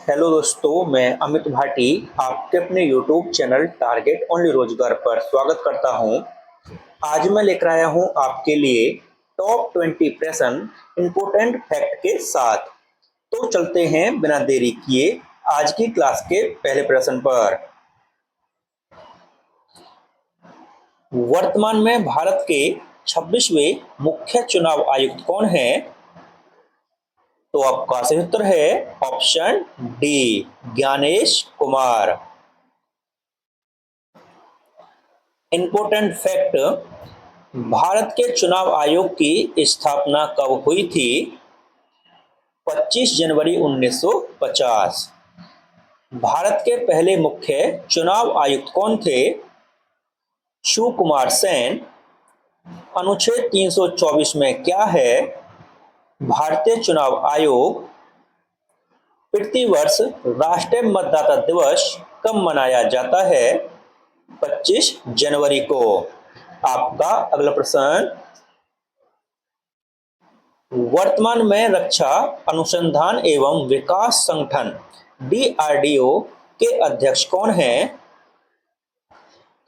Hello दोस्तों, मैं अमित भाटी आपके अपने यूट्यूब चैनल टारगेट ओनली रोजगार पर स्वागत करता हूं। आज मैं लेकर आया हूं आपके लिए टॉप 20 प्रश्न इंपोर्टेंट फैक्ट के साथ। तो चलते हैं बिना देरी किए आज की क्लास के पहले प्रश्न पर। वर्तमान में भारत के 26वें मुख्य चुनाव आयुक्त कौन हैं? तो आपका सही उत्तर है option D, Gyanesh Kumar. Important fact, Bharat के चुनाव आयोग की स्थापना कब हुई थी? 25 जनवरी 1950। भारत के पहले मुख्य चुनाव आयुक्त कौन थे? शिव कुमार सेन। अनुच्छेद 324 में क्या है? भारतीय चुनाव आयोग प्रतिवर्ष राष्ट्रीय मतदाता दिवस कब मनाया जाता है? 25 जनवरी को। आपका अगला प्रश्न, वर्तमान में रक्षा अनुसंधान एवं विकास संगठन DRDO के अध्यक्ष कौन हैं?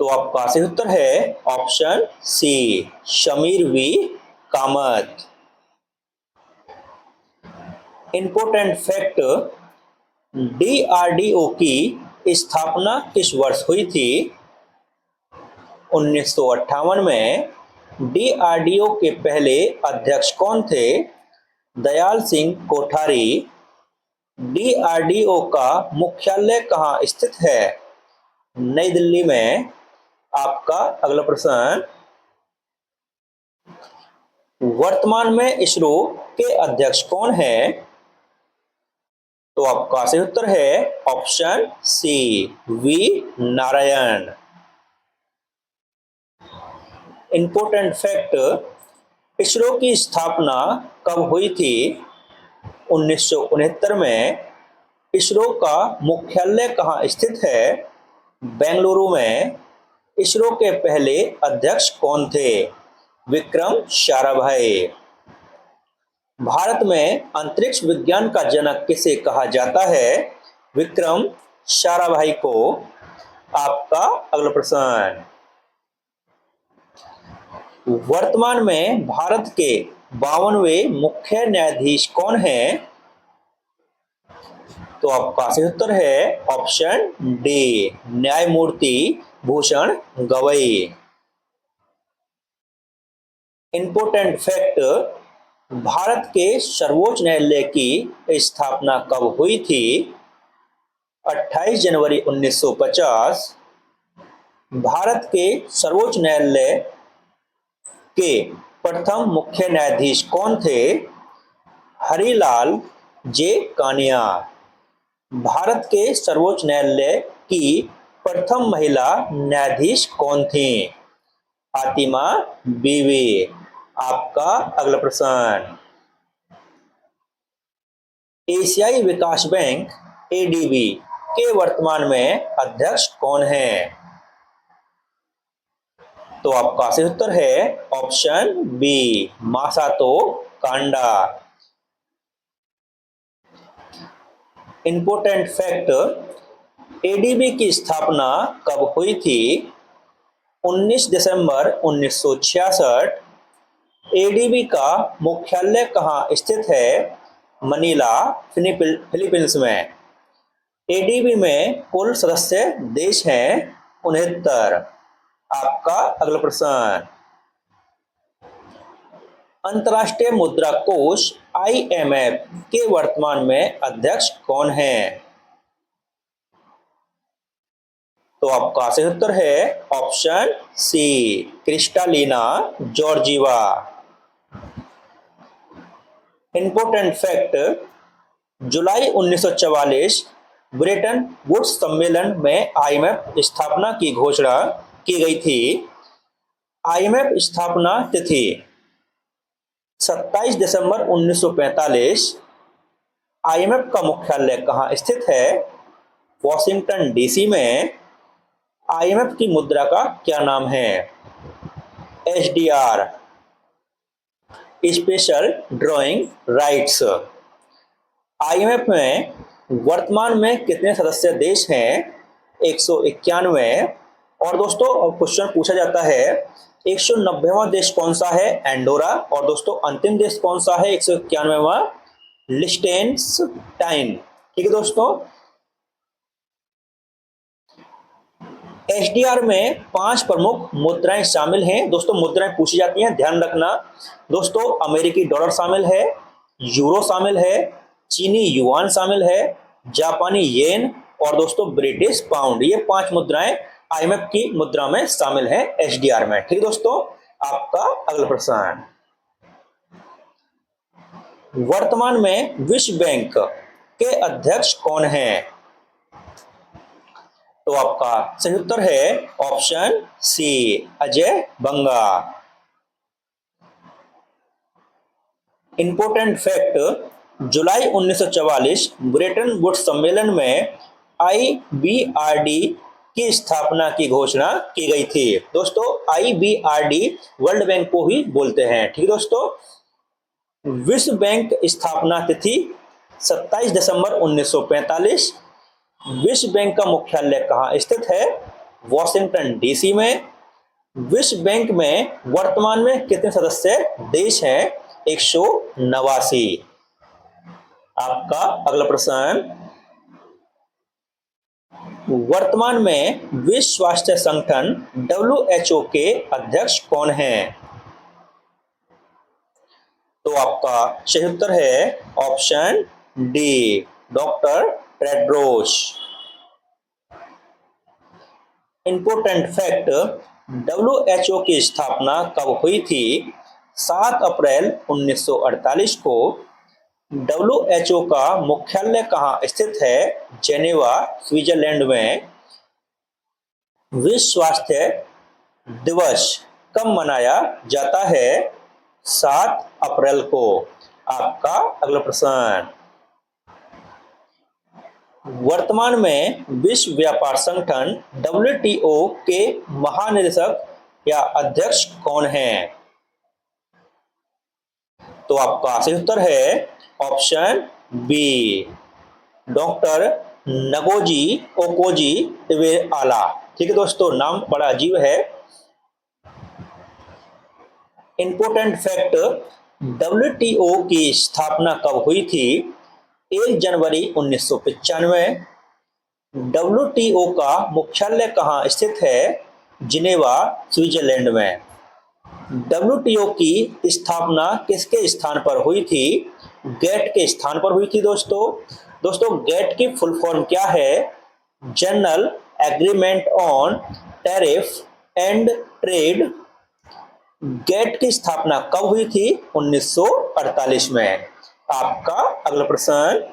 तो आपका सही उत्तर है option C, Sameer V Kamat. Important fact, DRDO की स्थापना किस वर्ष हुई थी? 1958 में। DRDO के पहले अध्यक्ष कौन थे? दयाल सिंह कोठारी। DRDO का मुख्यालय कहाँ स्थित है? नई दिल्ली में। आपका अगला प्रश्न, वर्तमान में इसरो के अध्यक्ष कौन हैं? तो आपका सही उत्तर है option C, V Narayan. Important fact, ISRO की स्थापना कब हुई थी? 1969 में। इसरो का मुख्यालय कहाँ स्थित है? बेंगलुरु में। इसरो के पहले अध्यक्ष कौन थे? विक्रम साराभाई। भारत में अंतरिक्ष विज्ञान का जनक किसे कहा जाता है? विक्रम साराभाई को। आपका अगला प्रश्न, वर्तमान में भारत के 52वें मुख्य न्यायाधीश कौन हैं? तो आपका सही उत्तर है ऑप्शन डी, न्यायमूर्ति भूषण गवई। इंपोर्टेंट फैक्ट, भारत के सर्वोच्च न्यायालय की स्थापना कब हुई थी? 28 जनवरी 1950। भारत के सर्वोच्च न्यायालय के प्रथम मुख्य न्यायाधीश कौन थे? हरिलाल जे कानिया। भारत के सर्वोच्च न्यायालय की प्रथम महिला न्यायाधीश कौन थी? फातिमा बीवी। आपका अगला प्रश्न, एशियाई विकास बैंक ADB के वर्तमान में अध्यक्ष कौन हैं? तो आपका सही उत्तर है option B, Masato Kanda. Important fact, ADB की स्थापना कब हुई थी? 19 दिसंबर 1966। ADB का मुख्यालय कहाँ स्थित है? मनीला, फिलीपींस में। ADB में कुल सदस्य देश हैं 69। आपका अगला प्रश्न, अंतर्राष्ट्रीय मुद्रा कोष IMF के वर्तमान में अध्यक्ष कौन हैं? तो आपका सही उत्तर है option C, Kristalina Georgieva. Important fact, July 1944 Bretton Woods सम्मेलन में IMF स्थापना की घोषणा की गई थी। IMF स्थापना तिथि 27 दिसंबर 1945। IMF का मुख्यालय कहाँ स्थित है? वॉशिंगटन DC में। IMF की मुद्रा का क्या नाम है? SDR, special drawing rights. IMF में वर्तमान में कितने सदस्य देश हैं? 191। और दोस्तों क्वेश्चन पूछा जाता है 190वां देश कौन सा है? एंडोरा। और दोस्तों अंतिम देश कौन सा है? 191वां लिechtenstein। ठीक है दोस्तों। एसडीआर में 5 प्रमुख मुद्राएं शामिल हैं। दोस्तों मुद्राएं पूछी जाती हैं, ध्यान रखना। दोस्तों अमेरिकी डॉलर शामिल है, यूरो शामिल है, चीनी युआन शामिल है, जापानी येन और दोस्तों ब्रिटिश पाउंड। ये 5 मुद्राएं आईएमएफ की मुद्रा में शामिल हैं एसडीआर में। ठीक है दोस्तों। आपका अगला प्रश्न, वर्तमान में विश्व बैंक के अध्यक्ष कौन हैं? तो आपका सही उत्तर है ऑप्शन सी, अजय बंगा। Important fact, July 1944 Bretton Woods सम्मेलन में आईबीआरडी की स्थापना की घोषणा की गई थी। दोस्तों आईबीआरडी वर्ल्ड बैंक को ही बोलते हैं। ठीक है दोस्तों। विश्व बैंक स्थापना तिथि 27 दिसंबर 1945। विश्व बैंक का मुख्यालय कहाँ स्थित है? वॉशिंगटन डीसी में। विश्व बैंक में वर्तमान में कितने सदस्य देश हैं? 189। आपका अगला प्रश्न, वर्तमान में विश्व स्वास्थ्य संगठन WHO के अध्यक्ष कौन हैं? तो आपका सही उत्तर है option D, doctor Tedros. Important fact, WHO की स्थापना कब हुई थी? 7 अप्रैल 1948 को। WHO का मुख्यालय कहाँ स्थित है? जेनेवा, स्विट्जरलैंड में। विश्व स्वास्थ्य दिवस कब मनाया जाता है? 7 अप्रैल को। आपका अगला प्रश्न, वर्तमान में विश्व व्यापार संगठन WTO के महानिदेशक या अध्यक्ष कौन हैं? तो आपका सही उत्तर है ऑप्शन बी, डॉक्टर नगोजी ओकोजी इवेआला। ठीक है दोस्तों, नाम बड़ा अजीब है। इंपोर्टेंट फैक्ट, WTO की स्थापना कब हुई थी? 1 जनवरी 1995। WTO का मुख्यालय कहाँ स्थित है? जिनेवा, स्विट्जरलैंड में। WTO की स्थापना किसके स्थान पर हुई थी? गेट के स्थान पर हुई थी दोस्तों गेट की फुल फॉर्म क्या है? General agreement on tariff and trade. GATT की स्थापना कब हुई थी? 1948 में। आपका अगला प्रश्न,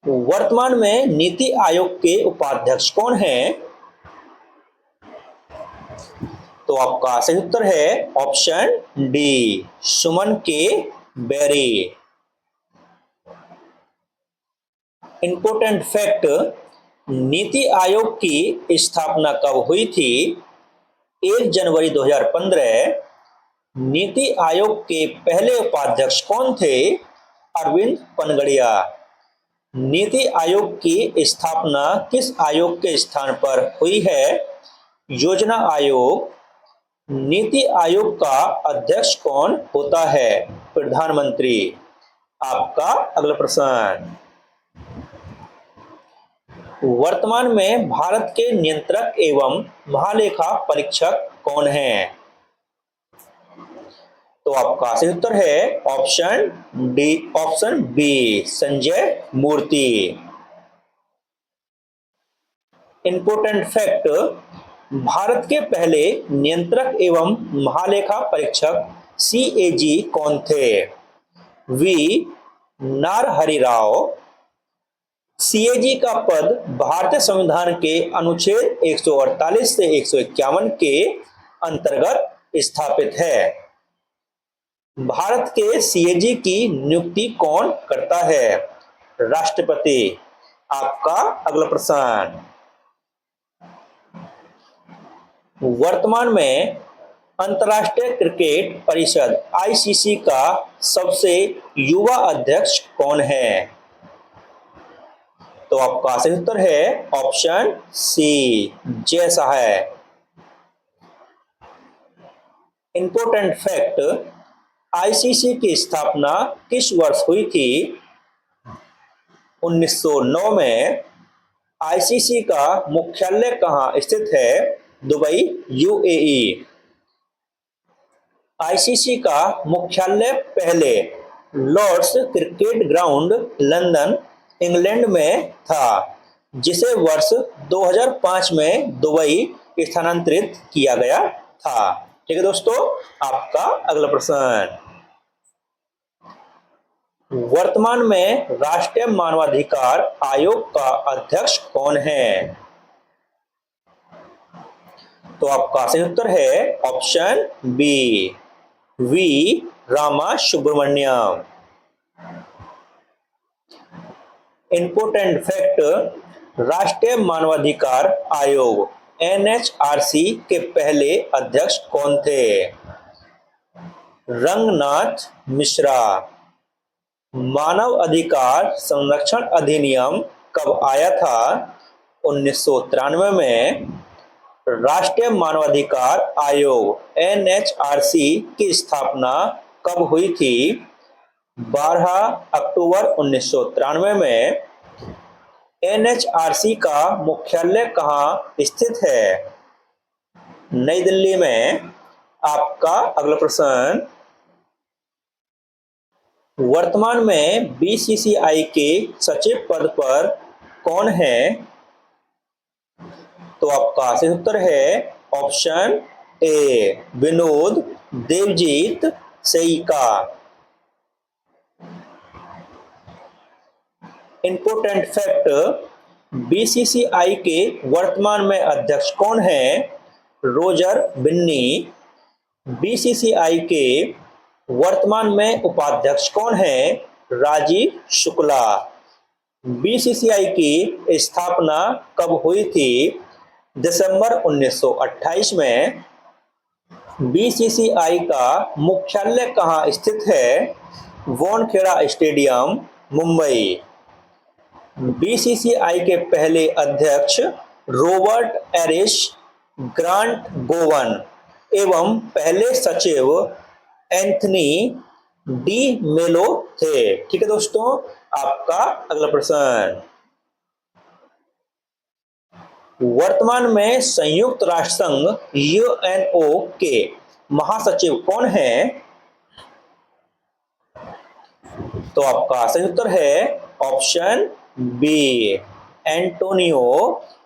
वर्तमान में नीति आयोग के उपाध्यक्ष कौन हैं? तो आपका सही उत्तर है ऑप्शन डी, सुमन के berry. Important fact, NITI Aayog की स्थापना कब हुई थी? 1 जनवरी 2015। नीति आयोग के पहले उपाध्यक्ष कौन थे? अरविंद पनगड़िया। नीति आयोग की स्थापना किस आयोग के स्थान पर हुई है? योजना आयोग। नीति आयोग का अध्यक्ष कौन होता है? प्रधानमंत्री। आपका अगला प्रश्न, वर्तमान में भारत के नियंत्रक एवं महालेखा परीक्षक कौन हैं? तो आपका सही उत्तर है option D, option B, Sanjay Murthy. Important fact, Bharat के पहले नियंत्रक एवं महालेखा परीक्षक CAG कौन थे? वी नारहरि राव। CAG का पद भारतीय संविधान के अनुच्छेद 148 से 151 के अंतर्गत स्थापित है। भारत के CAG की नियुक्ति कौन करता है? राष्ट्रपति। आपका अगला प्रश्न, वर्तमान में अंतर्राष्ट्रीय क्रिकेट परिषद ICC का सबसे युवा अध्यक्ष कौन है? तो आपका सही उत्तर है ऑप्शन सी, जैसा है। इंपॉर्टेंट फैक्ट, आईसीसी की स्थापना किस वर्ष हुई थी? 1909 में। आईसीसी का मुख्यालय कहाँ स्थित है? Dubai, UAE. आईसीसी का मुख्यालय पहले Lord's cricket ground, London, England में था, जिसे वर्ष 2005 में दुबई स्थानांतरित किया गया था। ठीक है दोस्तों, आपका अगला प्रश्न, वर्तमान में राष्ट्रीय मानवाधिकार आयोग का अध्यक्ष कौन है? तो आपका सही उत्तर है option B, V Rama Subramanian. Important fact, राष्ट्रीय मानवाधिकार आयोग एनएचआरसी के पहले अध्यक्ष कौन थे? रंगनाथ मिश्रा। मानव अधिकार संरक्षण अधिनियम कब आया था? 1993 में। राष्ट्रीय मानवाधिकार आयोग एनएचआरसी की स्थापना कब हुई थी? 12 अक्टूबर 1993 में। एनएचआरसी का मुख्यालय कहाँ स्थित है? नई दिल्ली में। आपका अगला प्रश्न, वर्तमान में बीसीसीआई के सचिव पद पर कौन है? तो आपका सही उत्तर है option A, Vinod Devajit Saikia. Important fact, BCCI के वर्तमान में अध्यक्ष कौन है? रोजर बिन्नी। बीसीसीआई के वर्तमान में उपाध्यक्ष कौन है? राजीव शुक्ला। बीसीसीआई की स्थापना कब हुई थी? दिसंबर 1928 में। बीसीसीआई का मुख्यालय कहाँ स्थित है? वानखेड़ा स्टेडियम, मुंबई। बीसीसीआई के पहले अध्यक्ष रॉबर्ट एरिस ग्रांट गोवन एवं पहले सचिव एंथनी डी मेलो थे। ठीक है दोस्तों, आपका अगला प्रश्न, वर्तमान में संयुक्त राष्ट्र संघ यूएनओ के महासचिव कौन है? तो आपका सही उत्तर है option B, Antonio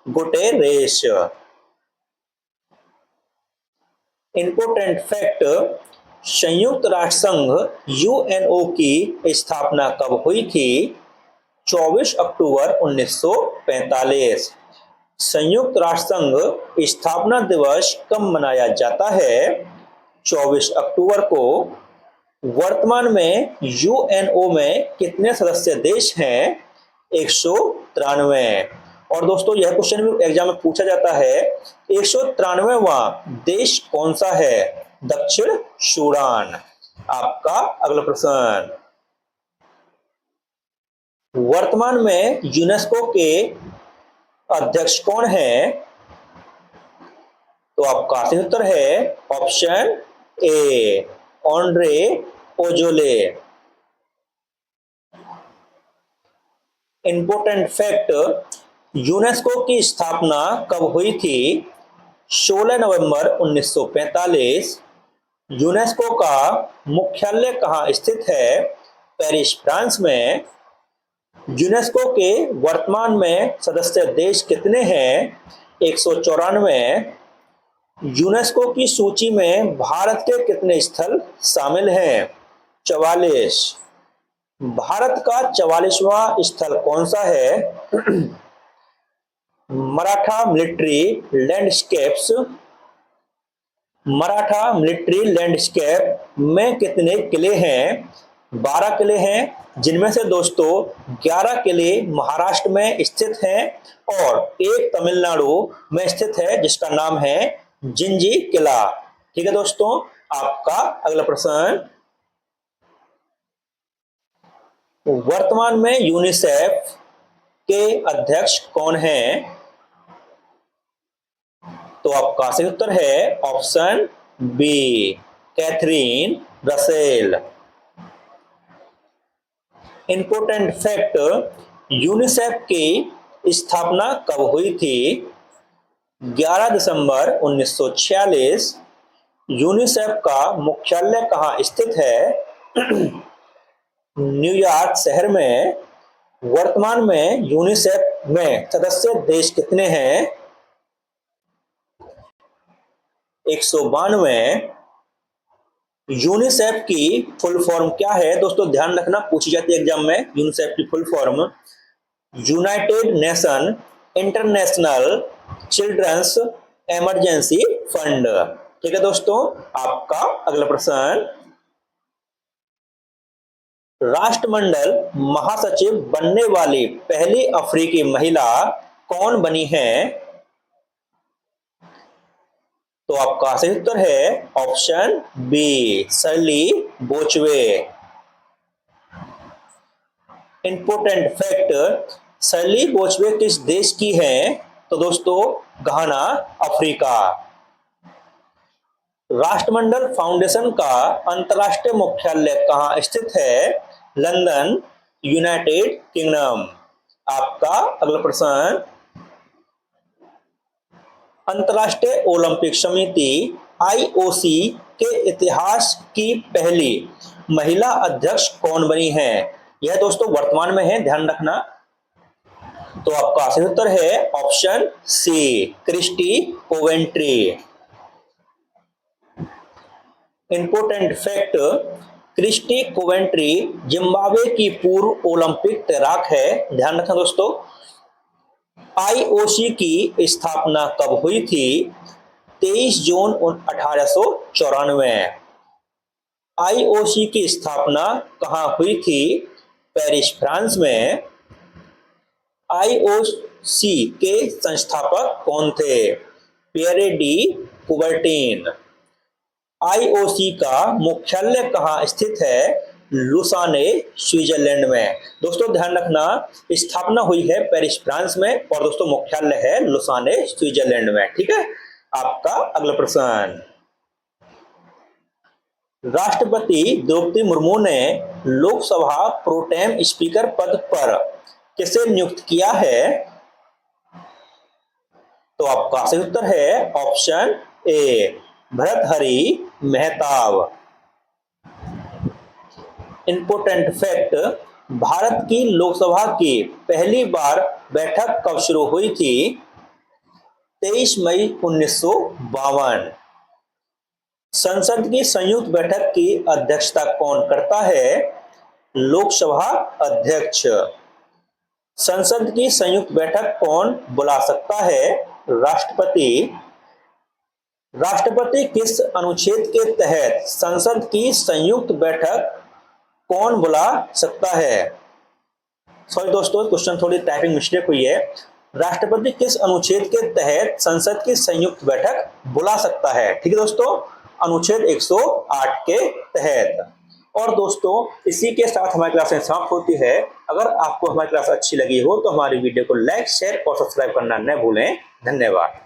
Guterres. Important fact, संयुक्त राष्ट्र संघ यूएनओ की स्थापना कब हुई थी? 24 अक्टूबर 1945। संयुक्त राष्ट्र संघ स्थापना दिवस कब मनाया जाता है? 24 अक्टूबर को। वर्तमान में यूएनओ में कितने सदस्य देश हैं? 193। और दोस्तों यह क्वेश्चन भी एग्जाम में पूछा जाता है, 193वां देश कौन सा है? दक्षिण सूडान। आपका अगला प्रश्न, वर्तमान में यूनेस्को के अध्यक्ष कौन है? तो आपका सही उत्तर है option A, Audrey Azoulay. Important fact, UNESCO की स्थापना कब हुई थी? 16 नवंबर 1945। यूनेस्को का मुख्यालय कहाँ स्थित है? पेरिस, फ्रांस में। यूनेस्को के वर्तमान में सदस्य देश कितने हैं? 194। यूनेस्को की सूची में भारत के कितने स्थल शामिल हैं? 44। भारत का 44वां स्थल कौन सा है? Maratha military landscapes. Maratha military landscape में कितने किले हैं? 12 किले हैं, जिनमें से दोस्तों 11 किले महाराष्ट्र में स्थित हैं और एक तमिलनाडु में स्थित है जिसका नाम है जिंजी किला। ठीक है दोस्तों, आपका अगला प्रश्न, वर्तमान में यूनिसेफ के अध्यक्ष कौन हैं? तो आपका सही उत्तर है option B, Catherine Russell. Important fact, UNICEF की स्थापना कब हुई थी? 11 दिसंबर 1946। यूनिसेफ का मुख्यालय कहाँ स्थित है? न्यूयॉर्क शहर में। वर्तमान में यूनिसेफ में सदस्य देश कितने हैं? 192। यूनिसेफ की फुल फॉर्म क्या है? दोस्तों ध्यान रखना, पूछी जाती है एग्जाम में। यूनिसेफ की full form United Nation International Children's Emergency Fund. ठीक है दोस्तों, आपका अगला प्रश्न, राष्ट्रमंडल महासचिव बनने वाली पहली अफ्रीकी महिला कौन बनी है? तो आपका सही उत्तर है option B, Shirley Botchwey. Important fact, Shirley Botchwey किस देश की हैं? तो दोस्तों घाना, अफ्रीका। राष्ट्रमंडल फाउंडेशन का अंतरराष्ट्रीय मुख्यालय कहां स्थित है? London, United kingdom. आपका अगला प्रश्न, अंतरराष्ट्रीय ओलंपिक समिति आईओसी के इतिहास की पहली महिला अध्यक्ष कौन बनी है? यह दोस्तों वर्तमान में है, ध्यान रखना। तो आपका सही उत्तर है option C, Kirsty Coventry. Important fact, Kirsty Coventry Zimbabwe की पूर्व ओलंपिक तैराक है। ध्यान रखना दोस्तों। आईओसी की स्थापना कब हुई थी? 23 जून 1894। आईओसी की स्थापना कहां हुई थी? पेरिस, फ्रांस में। आईओसी के संस्थापक कौन थे? Pierre de कुबर्टीन। आईओसी का मुख्यालय कहां स्थित है? लुसाने, स्विट्जरलैंड में। दोस्तों ध्यान रखना, स्थापना हुई है पेरिस, फ्रांस में, और दोस्तों मुख्यालय है लुसाने, स्विट्जरलैंड में। ठीक है, आपका अगला प्रश्न, राष्ट्रपति द्रौपदी मुर्मू ने लोकसभा प्रोटेम स्पीकर पद पर किसे नियुक्त किया है? तो आपका सही उत्तर है option A, Bhartruhari Mahtab. Important fact, Bharat की लोकसभा की पहली बार बैठक कब शुरू हुई थी? 23 मई 1952। संसद की संयुक्त बैठक की अध्यक्षता कौन करता है? लोकसभा अध्यक्ष। संसद की संयुक्त बैठक कौन बुला सकता है? राष्ट्रपति। राष्ट्रपति किस अनुच्छेद के तहत संसद की संयुक्त बैठक कौन बुला सकता है? सॉरी दोस्तों, क्वेश्चन थोड़ी टाइपिंग मिस्टेक हुई है। राष्ट्रपति किस अनुच्छेद के तहत संसद की संयुक्त बैठक बुला सकता है? ठीक है दोस्तों, अनुच्छेद 108 के तहत। और दोस्तों इसी के साथ हमारी क्लास समाप्त होती है। अगर आपको हमारी क्लास अच्छी लगी हो तो हमारी वीडियो को लाइक, शेयर और सब्सक्राइब करना न भूलें। धन्यवाद।